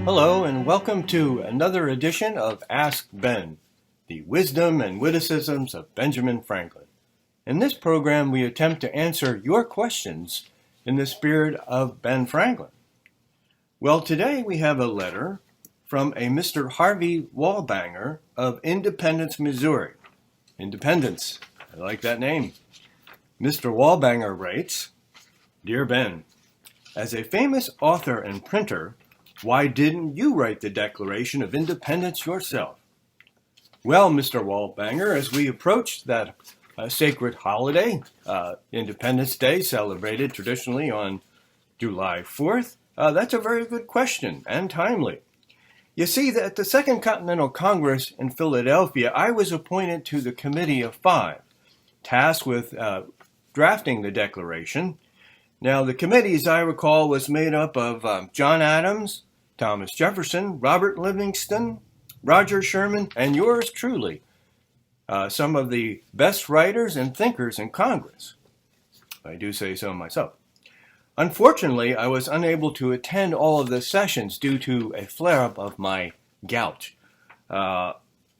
Hello, and welcome to another edition of Ask Ben, the wisdom and witticisms of Benjamin Franklin. In this program, we attempt to answer your questions in the spirit of Ben Franklin. Well, today we have a letter from a Mr. Harvey Wallbanger of Independence, Missouri. Independence, I like that name. Mr. Wallbanger writes, Dear Ben, as a famous author and printer, why didn't you write the Declaration of Independence yourself? Well, Mr. Wallbanger, as we approach that sacred holiday, Independence Day, celebrated traditionally on July 4th, that's a very good question and timely. You see, at the Second Continental Congress in Philadelphia, I was appointed to the Committee of Five, tasked with drafting the Declaration. Now, the committee, as I recall, was made up of John Adams, Thomas Jefferson, Robert Livingston, Roger Sherman, and yours truly, some of the best writers and thinkers in Congress. I do say so myself. Unfortunately, I was unable to attend all of the sessions due to a flare-up of my gout.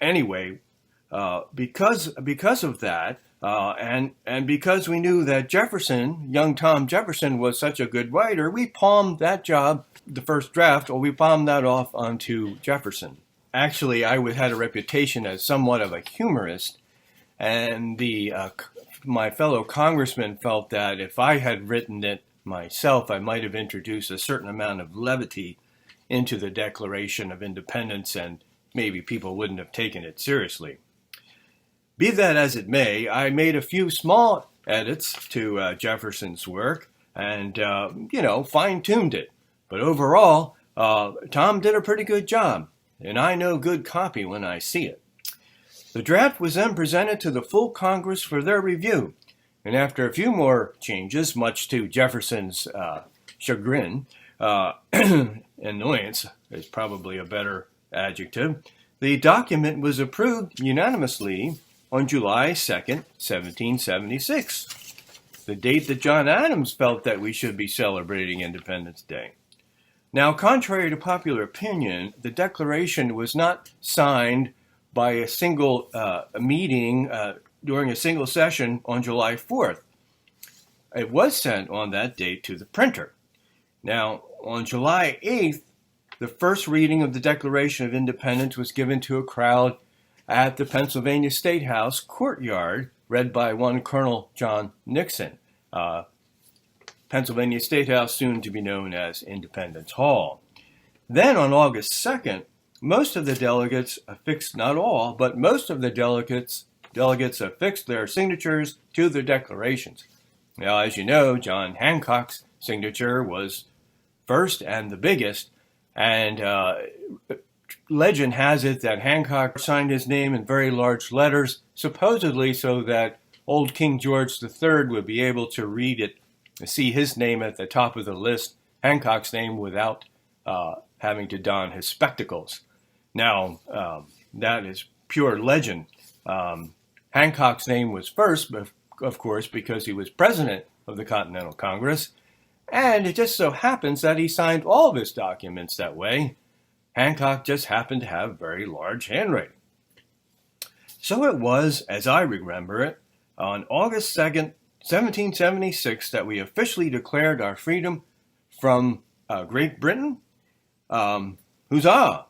Anyway, because of that, and because we knew that Jefferson, young Tom Jefferson, was such a good writer, we palmed that job, the first draft, or we palmed that off onto Jefferson. Actually, I had a reputation as somewhat of a humorist, and my fellow congressmen felt that if I had written it myself, I might have introduced a certain amount of levity into the Declaration of Independence, and maybe people wouldn't have taken it seriously. Be that as it may, I made a few small edits to Jefferson's work and, fine-tuned it. But overall, Tom did a pretty good job, and I know good copy when I see it. The draft was then presented to the full Congress for their review, and after a few more changes, much to Jefferson's chagrin, annoyance is probably a better adjective, the document was approved unanimously on July 2nd, 1776, the date that John Adams felt that we should be celebrating Independence Day. Now, contrary to popular opinion, the Declaration was not signed by a single meeting during a single session on July 4th. It was sent on that date to the printer. Now, on July 8th, the first reading of the Declaration of Independence was given to a crowd at the Pennsylvania State House courtyard, read by one Colonel John Nixon. Pennsylvania State House, soon to be known as Independence Hall. Then on August 2nd, most of the delegates affixed, not all, but most of the delegates affixed their signatures to the declarations. Now, as you know, John Hancock's signature was first and the biggest, and legend has it that Hancock signed his name in very large letters, supposedly so that old King George III would be able to read it, see his name at the top of the list, Hancock's name, without having to don his spectacles. Now, that is pure legend. Hancock's name was first, of course, because he was president of the Continental Congress, and it just so happens that he signed all of his documents that way. Hancock just happened to have very large handwriting. So it was, as I remember it, on August 2nd, 1776, that we officially declared our freedom from Great Britain. Huzzah!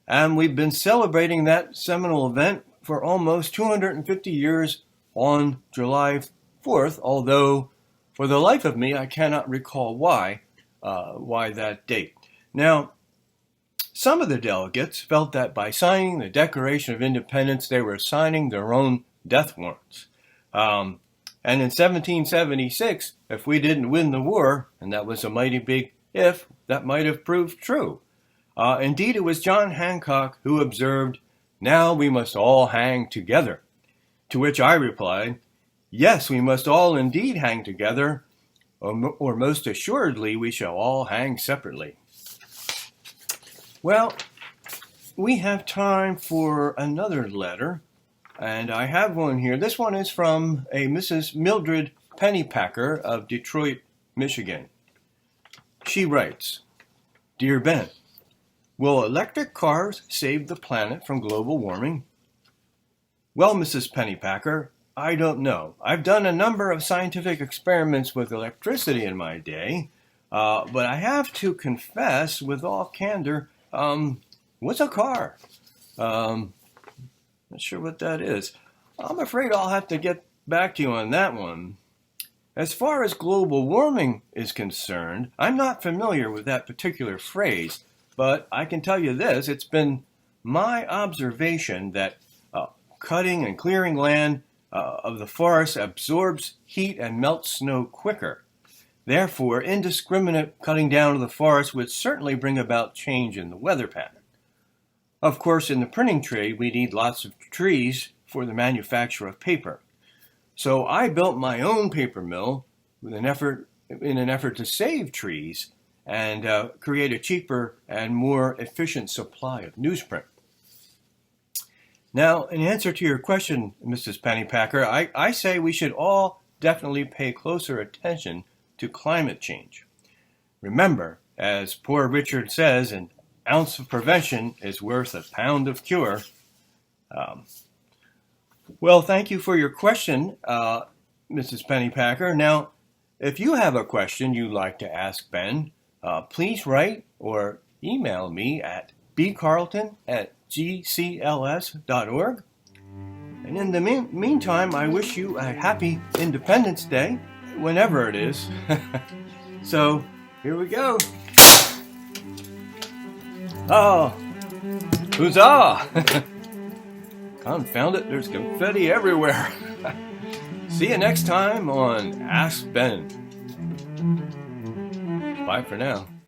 And we've been celebrating that seminal event for almost 250 years on July 4th, although for the life of me, I cannot recall why that date. Now, some of the delegates felt that by signing the Declaration of Independence, they were signing their own death warrants. And in 1776, if we didn't win the war, and that was a mighty big if, that might have proved true. Indeed, it was John Hancock who observed, "Now we must all hang together." To which I replied, "Yes, we must all indeed hang together, or most assuredly we shall all hang separately." Well, we have time for another letter, and I have one here. This one is from a Mrs. Mildred Pennypacker of Detroit, Michigan. She writes, "Dear Ben, Will electric cars save the planet from global warming? Well, Mrs. Pennypacker, I don't know. I've done a number of scientific experiments with electricity in my day, but I have to confess with all candor, what's a car? Not sure what that is. I'm afraid I'll have to get back to you on that one. As far as global warming is concerned, I'm not familiar with that particular phrase, but I can tell you this, it's been my observation that cutting and clearing land of the forest absorbs heat and melts snow quicker. Therefore, indiscriminate cutting down of the forest would certainly bring about change in the weather pattern. Of course, in the printing trade, we need lots of trees for the manufacture of paper. So I built my own paper mill in an effort to save trees and create a cheaper and more efficient supply of newsprint. Now, in answer to your question, Mrs. Pennypacker, I say we should all definitely pay closer attention to climate change. Remember, as poor Richard says, an ounce of prevention is worth a pound of cure. Well, thank you for your question, Mrs. Pennypacker. Now, if you have a question you'd like to ask Ben, please write or email me at bcarlton@gcls.org. And in the meantime, I wish you a happy Independence Day, whenever it is. So, here we go. Oh, huzzah! Confound it, there's confetti everywhere. See you next time on Ask Ben. Bye for now.